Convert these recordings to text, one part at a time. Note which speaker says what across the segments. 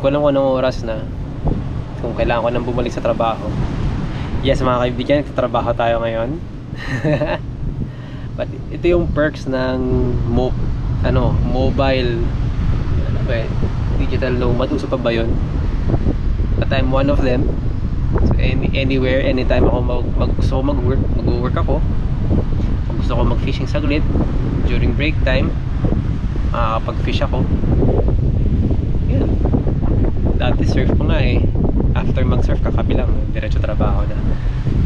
Speaker 1: ko alam kung anong oras na, kung kailangan ko nang bumalik sa trabaho. Yes mga kaibigan, nagtatrabaho tayo ngayon. But ito yung perks ng mobile digital nomad. Uso pa ba yun? But I'm one of them. So anywhere, anytime ako gusto ko mag-work, mag-work ako. Kung gusto ko mag-fishing saglit during break time, makakapag-fish ako. Yun. Dati surf ko nga eh. After mag-surf kakabilang, diretso trabaho na.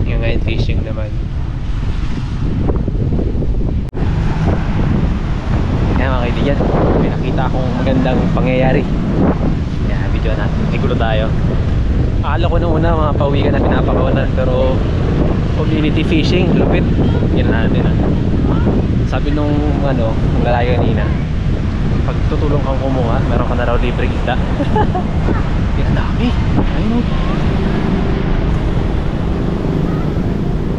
Speaker 1: Yung ngayon fishing naman. Kaya mga kaibigan, may nakita akong magandang pangyayari. Kaya video natin, igulo tayo. Akala ko nung una mga pauwigan na pinapakawalan, pero community fishing, lupit. Yan natin Sabi nung lalaki kanina, pag tutulong kang kumuha, meron ka na raw libreng isda. Yan dami. Ayun.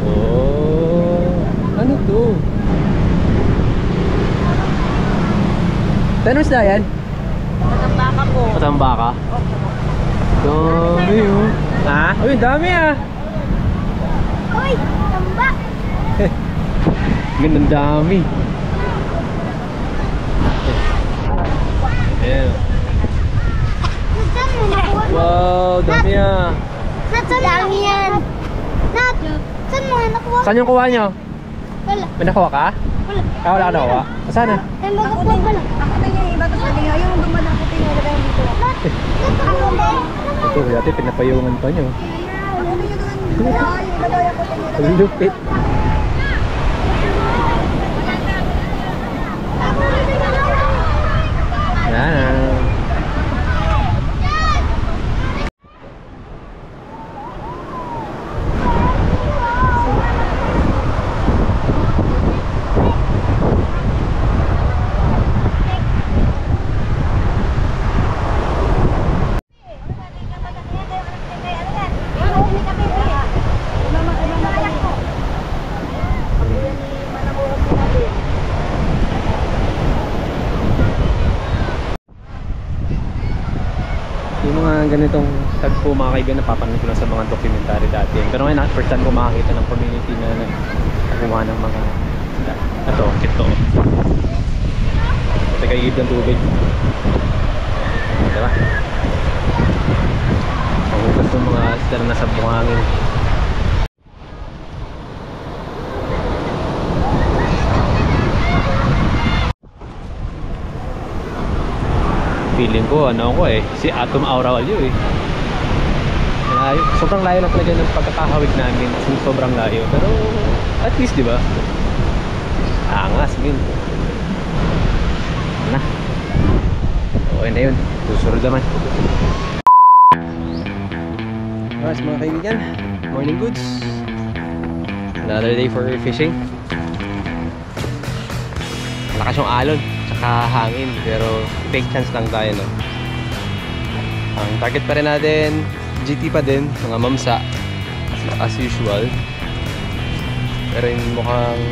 Speaker 1: Oh, ano to? Tanong isda yan?
Speaker 2: Patambaka po.
Speaker 1: Patambaka? Dami oh. Ha? Uy, dami
Speaker 2: Uy, tambak.
Speaker 1: Ganun dami. Ayan. Wow, dami
Speaker 2: Dami yan. Saan mo nakuha?
Speaker 1: Saan yung kuha nyo?
Speaker 2: Wala.
Speaker 1: May nakuha ka?
Speaker 2: Wala.
Speaker 1: Wala ka nakuha? Saan na?
Speaker 2: Tambak po pala. Ako na yung iba, tapos sabi nga, yung dumadang ko tinulagay dito.
Speaker 1: Ito, dati pinapayungan pa nyo. Ang lupit. Yan. Yung mga ganitong tagpo mga kaibigan, napapanood ko lang sa mga documentary dati. Pero ngayon, first time ko makakita ng community na nagkuha ng mga ito. Ito kagigib ng tubig. Diba? Mahugas ng mga isda na nasa buhangin. Feeling ko si Atom Auralio layo. Sobrang layo lang talaga ng pagkakahawig namin. Sobrang layo, pero at least diba, angas min na. Okay na yun, susunod naman. Alright mga kaibigan, morning goods. Another day for fishing. Malakas yung alon hangin, pero take chance lang tayo Ang target pa rin natin GT pa din, mga mamsa as usual. Pero yung mukhang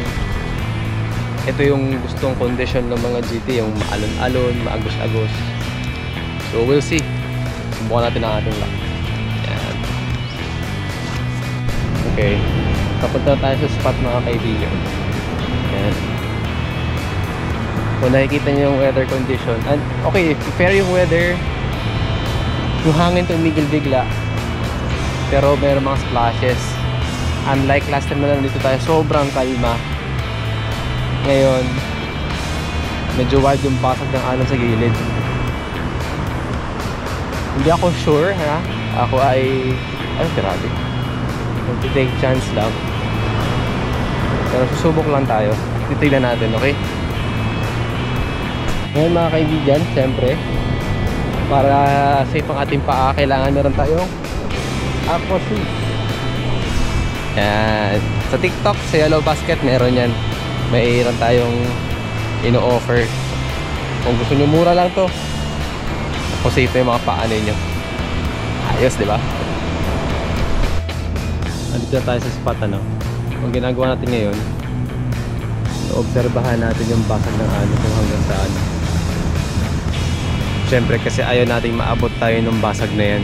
Speaker 1: ito yung gustong condition ng mga GT, yung maalon-alon, maagos-agos. So we'll see. Subukan natin ang ating luck. Yan. Okay, kapunta tayo sa spot mga kaibigan. Yan. Kung nakikita nyo yung weather condition, and okay, fair yung weather, yung hangin tumigil bigla, pero meron mga splashes. Unlike last time na nandito tayo, sobrang kalma. Ngayon medyo wild yung pasag ng alon sa gilid. Hindi ako sure ako ay grabe, mag-take chance lang, pero susubok lang tayo. Titignan natin, okay? Ngayon mga kaibigan, siyempre para safe ang ating paa, kailangan meron tayong aqua shoes. Yan. Sa TikTok, sa Yellow Basket, meron yan. Mayroon tayong ino-offer. Kung gusto nyo, mura lang to. Ako safe na yung mga paa ninyo. Ayos, diba? Andito na tayo sa spot, Ang ginagawa natin ngayon, obserbahan natin yung basag ng kung hanggang saan. Siyempre kasi ayaw nating maabot tayo ng basag na yan.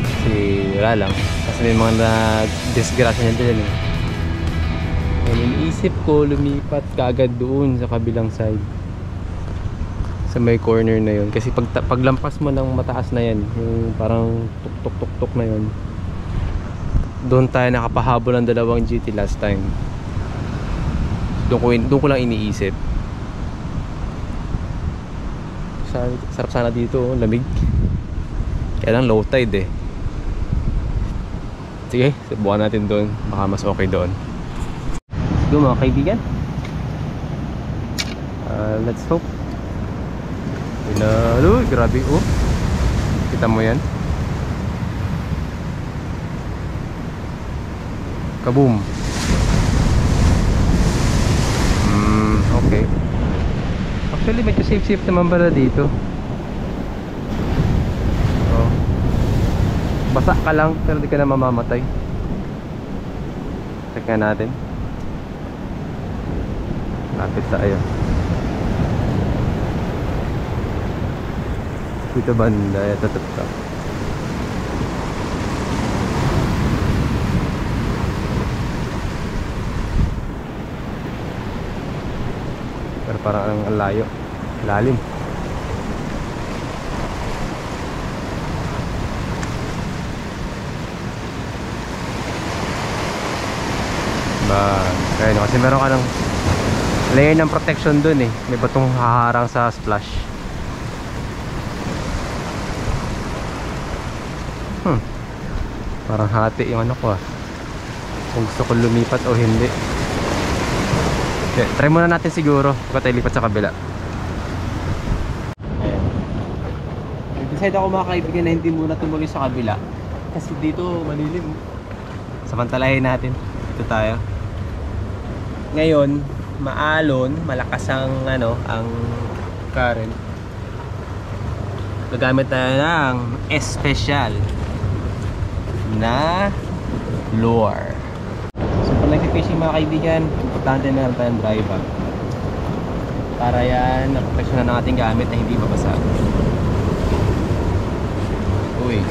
Speaker 1: Kasi wala lang. Kasi may mga na-disgrasya nyo din eh. And iniisip ko lumipat kaagad doon sa kabilang side. Sa may corner na yun. Kasi paglampas mo ng mataas na yan, yung parang tuk-tuk-tuk-tuk na yun, doon tayo nakapahabol ng 2 GT last time. Doon ko lang iniisip. Sarap sana dito, oh, lamig. Kaya lang low tide eh. Sige, subukan natin doon. Baka mas okay doon. Let's go mga kaibigan. Let's hope. Uy, grabe oh. Kita mo yan? Kaboom. Okay. Actually medyo safe naman pala dito. Oh. Basa ka lang pero di ka na mamamatay. Check nga natin. Lapit tayo. Dito banda, tatat ka. Pero parang ang layo, lalim. Ayun, kasi meron ka ng layer ng protection dun eh. May batong haharang sa splash. Parang hati yung ano ko ah. Kung gusto ko lumipat o hindi. Okay, try muna natin siguro pagka tayo lipat sa kabila. Ayan. Nag-decide ako mga kaibigan na hindi muna tumuli sa kabila. Kasi dito malilim. Samantalahin natin. Dito tayo. Ngayon, maalon, malakas ang ano, ang current. Gagamit tayo ng espesyal na lure. So pag nag-fishing mga kaibigan, importante na tayong dry bag para yan naproteksyonan ng ating gamit na hindi mabasa. Uy,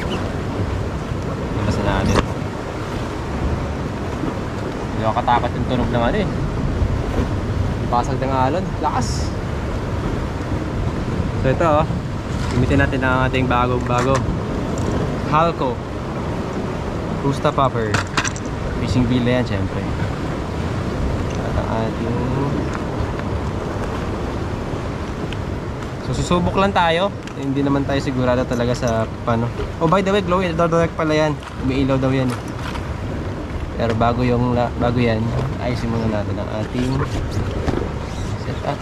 Speaker 1: nabasa natin. Hindi ako katakot yung tunog ng ano eh. Basag ng alon, lakas. So ito oh, gamitin natin ang ating bago Halco Rusta Popper. Fishing bill na yan syempre. At ang ating... So susubok lang tayo. Hindi naman tayo sigurado talaga sa paano. Oh by the way, glow in the dark pala yan. Umiilaw daw yan. Pero bago yan, ayusin muna natin ang ating setup.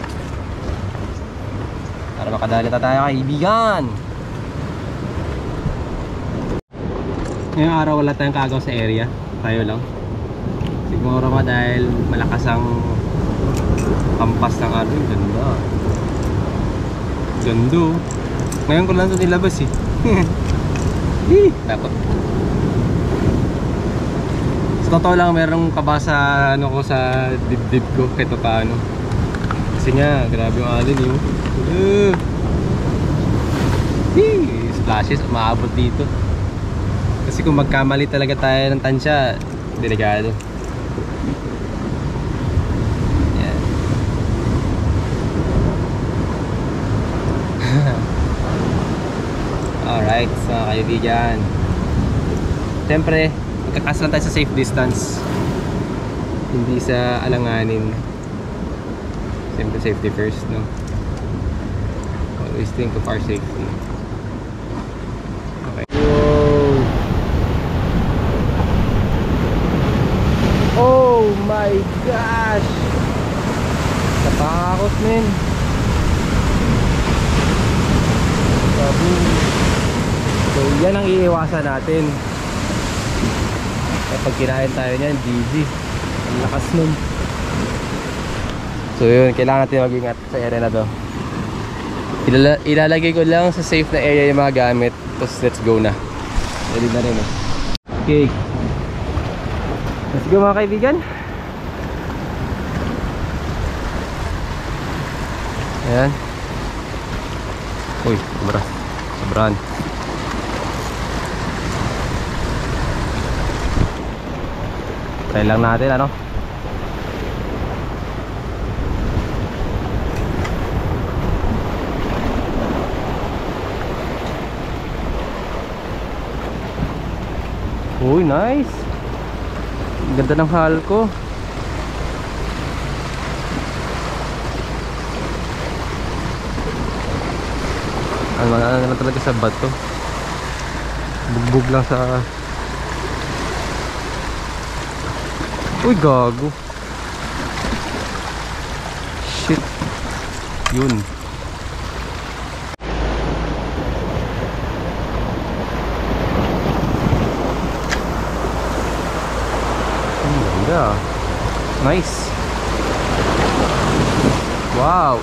Speaker 1: Para makadali tayo kaibigan. Ngayong araw wala tayong kagaw sa area. Tayo lang. Siguro nga dahil malakas ang kampas ng ano. Ganda. Ganda. Ngayon ko lang ito nilabas eh. Dapat. Sa totoo lang merong kaba sa ano ko sa dibdib ko kahit pa paano. Kasi nga grabe yung alon yun. Splashes umaabot dito. Kasi kung magkamali talaga tayo ng tansya, delikado. Yan. Alright, so kaibigan, siyempre magkakas lang tayo sa safe distance, hindi sa alanganin. Siyempre safety first, no? Always think of our safety. Okay. Whoa. Oh my gosh, napakakot men. So yan ang iiwasan natin. Kapag kinain tayo niyan, GG. Ang lakas nun. So yun, kailangan natin mag-ingat sa area na to. Ilalagay ko lang sa safe na area yung mga gamit. Tapos let's go na. Ready na rin eh. Okay, let's go mga kaibigan. Ayan. Uy, sobra. Sobrahan. Try lang natin ano. Uy, nice. Ganda ng hal ko. Ano lang talaga sa bato. Bugbog lang sa... Uy, gago. Shit. Yun. Ganda. Nice. Wow.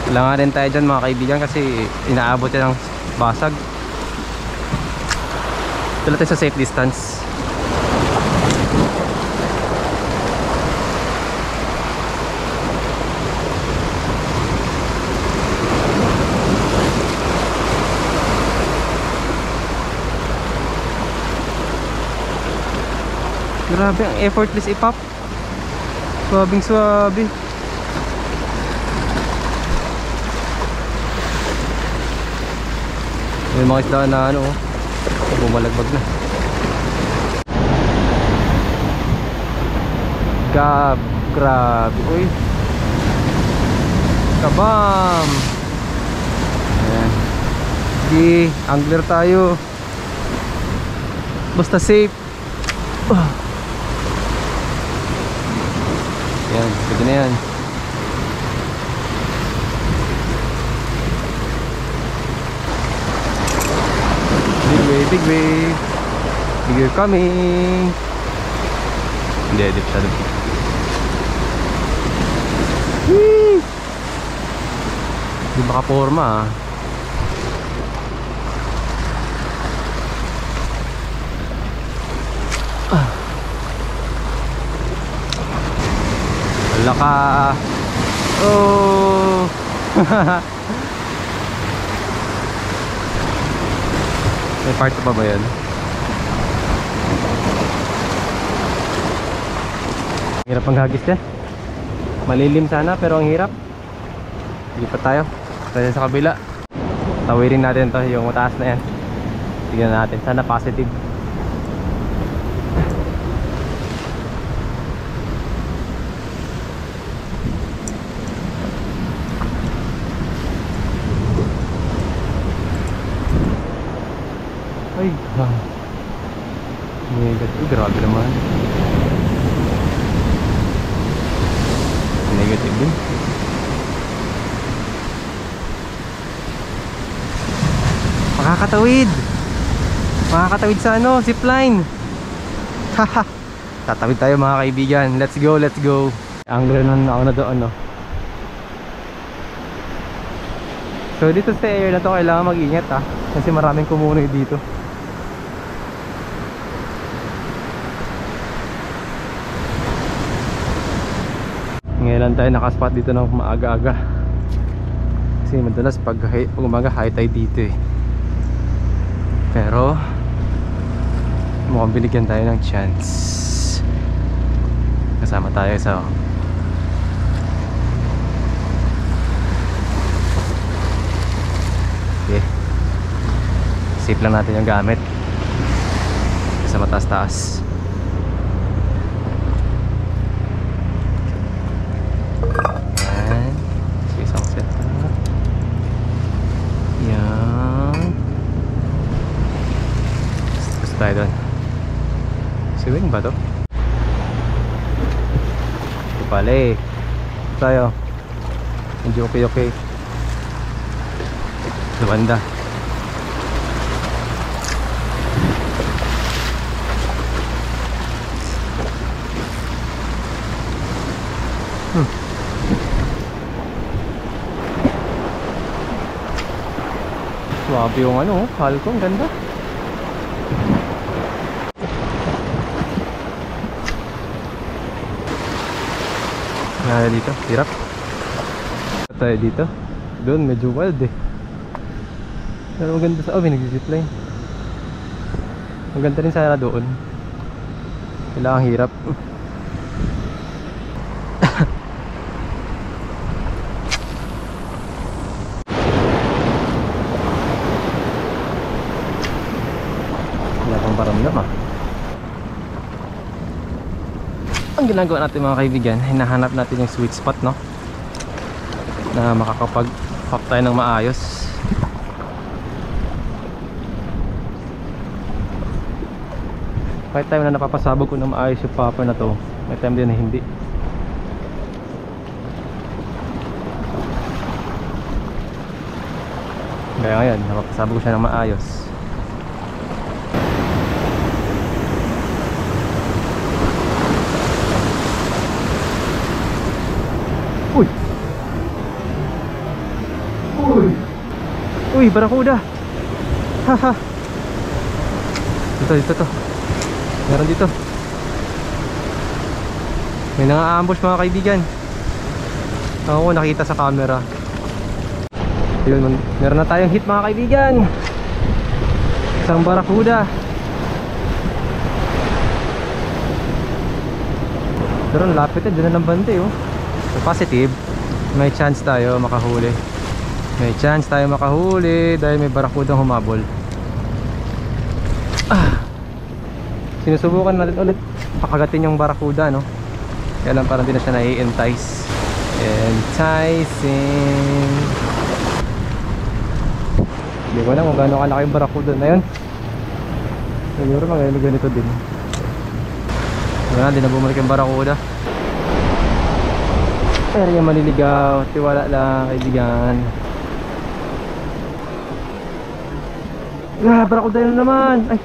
Speaker 1: Langarin tayo dyan mga kaibigan kasi inaabot yan ng basag. Dala tayo sa safe distance. Grabe ang effortless ipop. Swabing swabe. May mga isda na ano, bumalagbag na. Grabe. Uy. Kabam. Ayan. Sige, angler tayo. Basta safe. Yan, pwede na yan. Big wave. Bigger coming. Hindi, di pa siya. Di makaporma ah. Wala ka. Oh. May part pa ba yan? Hirap ang hagis yan. Malilim sana pero ang hirap. Lipat tayo. Tayo sa kabila. Tawirin natin to yung mataas na yan. Tignan natin. Sana positive. Ay, negative, grabe naman. Negative din. Makakatawid sa ano, zipline. Haha. Tatawid tayo mga kaibigan. Let's go, let's go. Angler na ako na doon, no. So dito sa area na to kailangan mag-ingat ah, kasi maraming kumunoy dito. Ngayon tayo nakaspot dito ng maaga-aga. Kasi madalas pag umaga high tide dito eh. Pero mukhang binigyan tayo ng chance. Kasama tayo sa okay. Safe lang natin yung gamit sa mataas-taas. Tayo doon. Siwing ba to? Ito pala eh. Tayo. Hindi okay. Sa banda. Swabe yung ano, halko, ang ganda. Nga dito, hirap. Tayo dito. Doon medyo wild eh. Pero maganda sa, oh may nag-zipline. Maganda rin sana doon. Kailangan hirap. Wala pang paramdam ah. Ang ginagawa natin mga kaibigan, hinahanap natin yung sweet spot, no? Na makakapag-pop tayo ng maayos. Kahit time na napapasabog ko ng maayos yung popper na to, may time din na hindi. Kaya ngayon, napapasabog ko siya ng maayos. Uy! Uy! Uy, barakuda! Haha! Dito to. Meron dito. May nang-aambush mga kaibigan. Ako nakita sa camera. Yun, meron na tayong hit mga kaibigan. Isang barakuda. Pero lapit eh, doon na ng bante oh. So positive, may chance tayo makahuli. May chance tayo makahuli dahil may barakudang humabol. Sinusubukan natin ulit pakagatin yung barakuda, no? Kaya lang parang di na siya nai-entice. Enticing. Hindi ko alam kung gaano kalaki yung barakuda na yun. Siguro mga ganito din. Wala, di na bumalik yung barakuda. Pero yung maliligaw, tiwala lang kaibigan. Barakuda yun naman. Ay,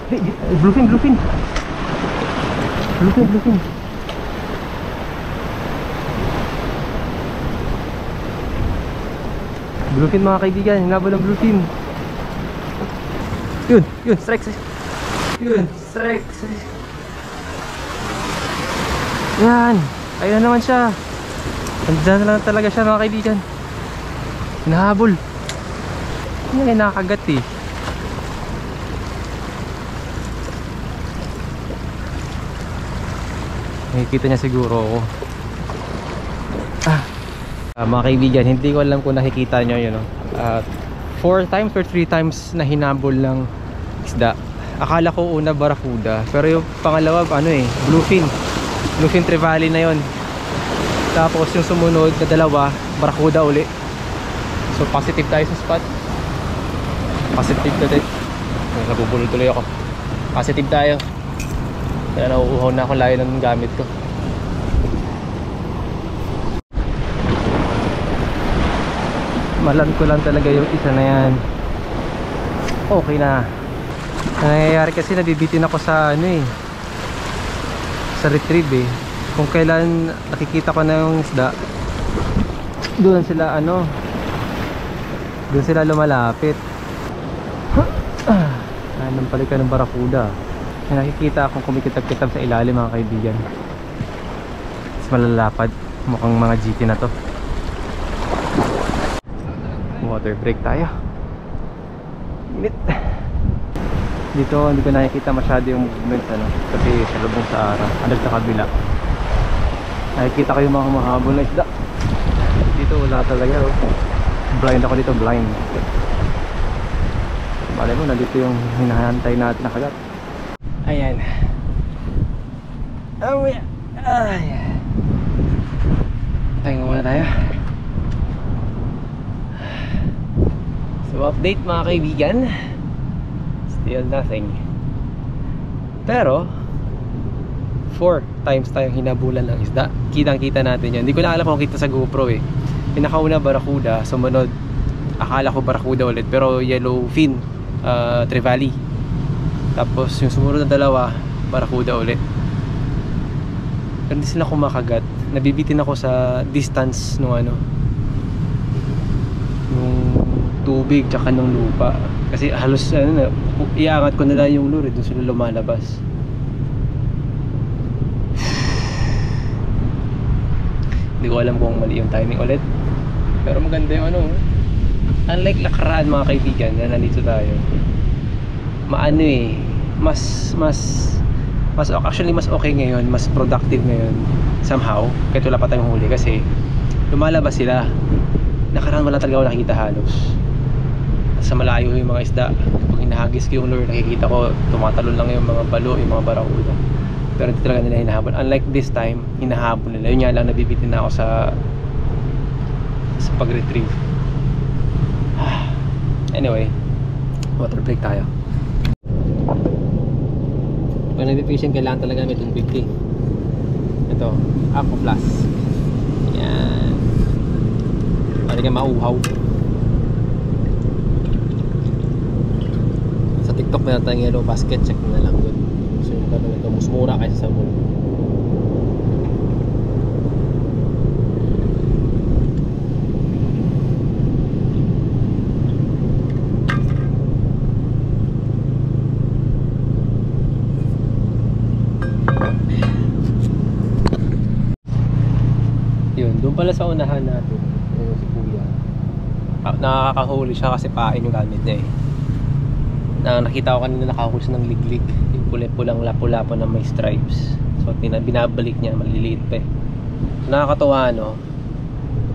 Speaker 1: bluefin. Bluefin. Bluefin mga kaibigan, hinabol ng bluefin. Yun, strike. Yun, strike. Yan, ayun na naman siya. Andiyan na lang talaga siya mga kaibigan. Hinahabol. Hindi nga nakakagat eh. Nakikita niya siguro ako. Mga kaibigan, hindi ko alam kung nakikita nyo yun, no? 4 times or 3 times na hinabol ng isda. Akala ko una barakuda, pero yung pangalawa bluefin trevally na yon. Tapos yung sumunod na dalawa barakuda uli. So positive tayo sa spot. Positive na din. Nabubulol tuloy ako. Positive tayo. Kaya nauuhaw na ako layo ng gamit ko. Malam ko lang talaga yung isa na yan. Okay na. Nangyayari kasi nabibitin ako sa sa retrieve eh. Kung kailan nakikita ko na yung isda, doon sila doon sila lumalapit. Anong palikan ng barakuda. Nakikita akong kumikitab-kitab sa ilalim mga kaibigan. Mas malalapad. Mukhang mga GT na to. Water break tayo. Init. Dito hindi ko nakikita masyado yung movement kasi sa lubong sa araw. Sa kabila nakikita ko yung mga mahabol na isda. Dito wala talaga blind ako dito, blind. Malay mo nandito yung hinahantay natin na kagat. Ayan. Tayo muna tayo. So update mga kaibigan, still nothing. Pero 4 times tayong hinabulan ng isda. Kitang kita natin yan. Hindi ko na alam kung kita sa GoPro eh. Pinakauna barakuda, sumunod akala ko barakuda ulit, pero yellowfin trevally. Tapos yung sumunod na dalawa barakuda ulit. Pero hindi sila kumakagat. nabibitin ako sa distance nung ano, nung tubig tsaka nung lupa. Kasi halos ano, iangat ko na lang yung lure, doon sila lumalabas. Hindi ko alam kung mali yung timing ulit, pero maganda yung ano. Unlike nakaraan mga kaibigan na nandito tayo, maano eh, mas actually mas okay ngayon, mas productive ngayon somehow, kahit wala pa tayong huli kasi lumalabas sila. Nakaraan wala talaga ako nakikita halos. Sa malayo yung mga isda, pag hinahagis ko yung lure, nakikita ko tumatalon lang yung mga balo, yung mga barakuda, pero hindi talaga nila hinahabol. Unlike this time, hinahabol nila. Yun nga lang, nabibitin na ako sa pag-retrieve. Anyway, water break tayo. Pag nag-fishing, kailangan talaga may tubig eh. Ito, Aqua Plus. Yan. Pwede ka mauhaw. Sa TikTok meron tayong yellow basket, check na lang doon. So yung tanong ito, mas mura kaysa sa mall. Doon pala sa unahan natin, yung si Kuya. Nakakahuli siya kasi pain yung gamit niya eh. Nakita ko kanina nakahuli siya ng liglig, yung pulang lapu-lapo na may stripes. So binabalik niya, maliliit pa eh. So, nakakatuwa no,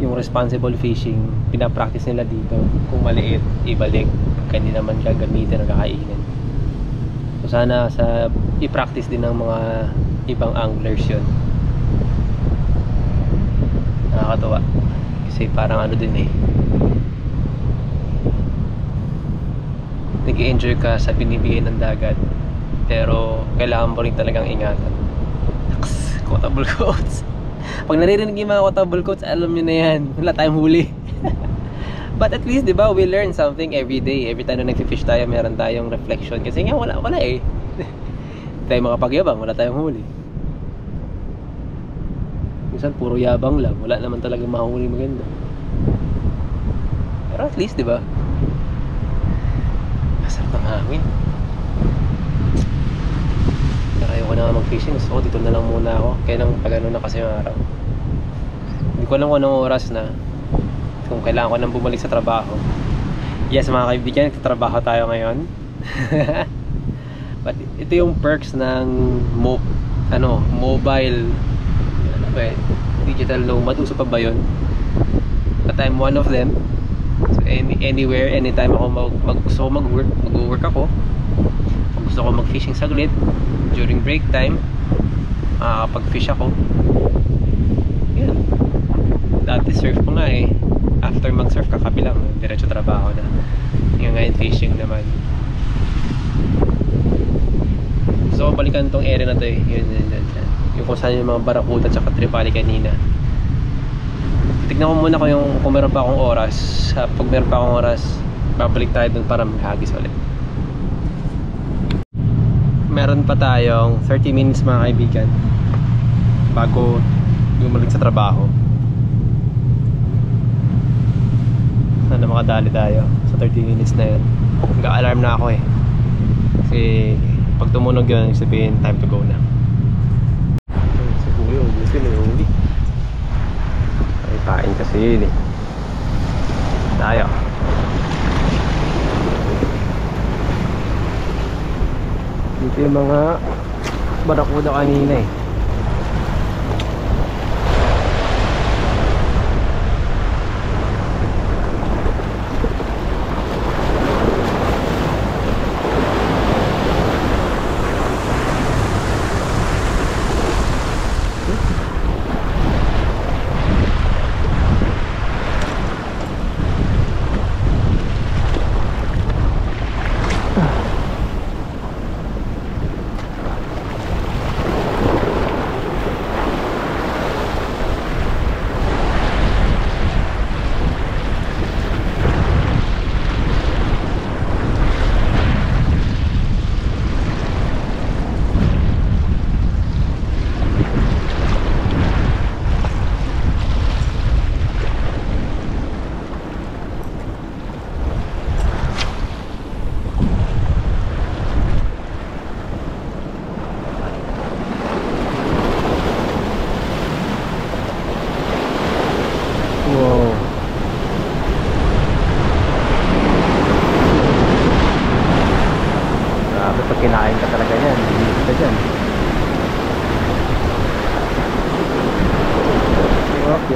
Speaker 1: yung responsible fishing, pinapractice nila dito. Kung maliit, ibalik. Pagka hindi naman gagamitin o kakainin. So sana i-practice din ng mga ibang anglers yun. Nakakatawa kasi parang ano din eh, nag-i-enjoy ka sa binibigay ng dagat, pero kailangan mo rin talagang ingatan. Quotable quotes. Pag naririnig yung mga quotable quotes, alam nyo na yan, wala tayong huli. But at least diba, we learn something every day. Every time na nag-fish tayo, meron tayong reflection. Kasi nga wala eh. Tayo makapagyabang, wala tayong huli. Minsan puro yabang lang, wala naman talaga mahuli maganda. Pero at least, di ba? Masarap ng hangin. Pero ayoko na mag-fishing, so dito na lang muna ako. Kaya nang pag ano na kasi yung araw. Hindi ko alam kung anong oras na, kung kailangan ko nang bumalik sa trabaho. Yes mga kaibigan, nagtatrabaho tayo ngayon. But ito yung perks ng mobile digital nomad. Uso pa ba yun? But I'm one of them. So anywhere, anytime ako gusto ko mag-work ako. Kung gusto ko mag-fishing saglit during break time, pag-fish ako. Yun. Dati surf ko nga eh. After mag-surf, kakabilang diretso trabaho na. Yung ngayon fishing naman. Gusto ko balikan tong area na to eh. Yun. Yung kung saan yung mga barakuda at tripali kanina. Tignan ko muna kung meron pa akong oras. Pag meron pa akong oras, babalik tayo dun para maghagis ulit. Meron pa tayong 30 minutes mga kaibigan bago bumalik sa trabaho. Sana makadali tayo sa 30 minutes na yun. Nag-alarm na ako eh. Kasi pag tumunog yun, sabihin time to go na. Buti na yung huli. Ay pain kasi yun eh. Tayo. Dito yung mga barakuda kanina eh.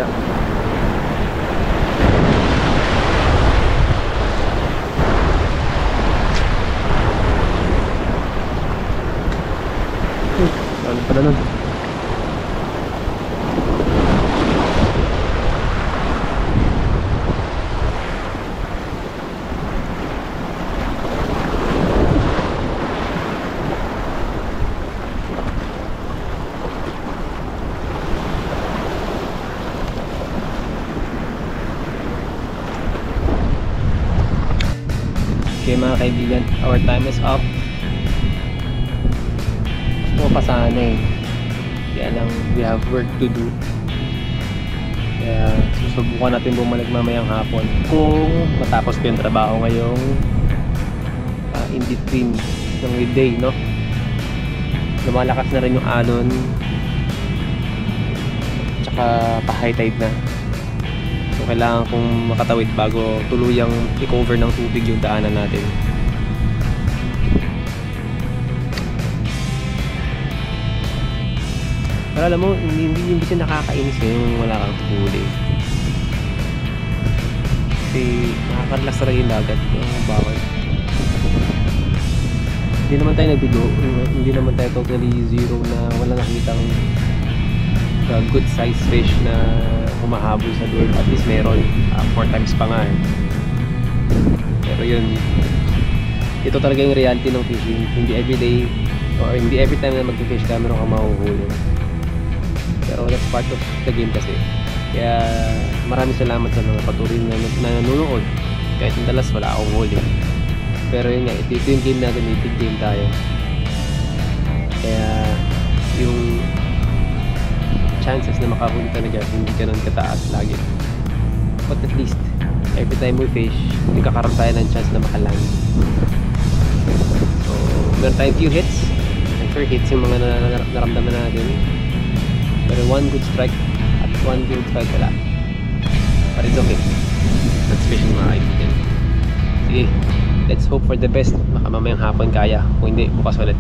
Speaker 1: mamaya. Ano pala nun? Okay mga kaibigan, our time is up. Gusto ko pa sana eh. Kaya lang, we have work to do. Kaya susubukan natin bumalik mamayang hapon kung matapos ko yung trabaho ngayong in between ng midday, no? Lumalakas na rin yung alon, tsaka pa-high tide na. So kailangan kong makatawid bago tuluyang i-cover ng tubig yung daanan natin. Pero alam mo, hindi siya nakakainis yung wala kang huli. Kasi nakaka-relax talaga yung dagat, yung bawal. Hindi naman tayo nagbigo, hindi naman tayo totally zero na wala nakitang good size fish na humahabol sa lure. At least meron, 4 times pa nga eh. Pero yun, ito talaga yung reality ng fishing. Hindi everyday or hindi every time na mag-fish ka meron kang mahuhuli. Pero that's part of the game kasi. Kaya maraming salamat sa mga patuloy na nanonood. Kahit madalas wala akong huli. Pero yun nga, ito yung game natin, big game tayo. Kaya yung chances na makahuli talaga hindi ganun kataas lagi. But at least every time we fish, nagkakaroon tayo ng chance na makaland. So meron tayong few hits. I'm sure hits yung mga naramdaman natin. Pero one good strike at one good strike wala. But it's okay. That's fishing mga kaibigan. Sige, let's hope for the best. Baka mamayang hapon kaya. Kung hindi, bukas ulit.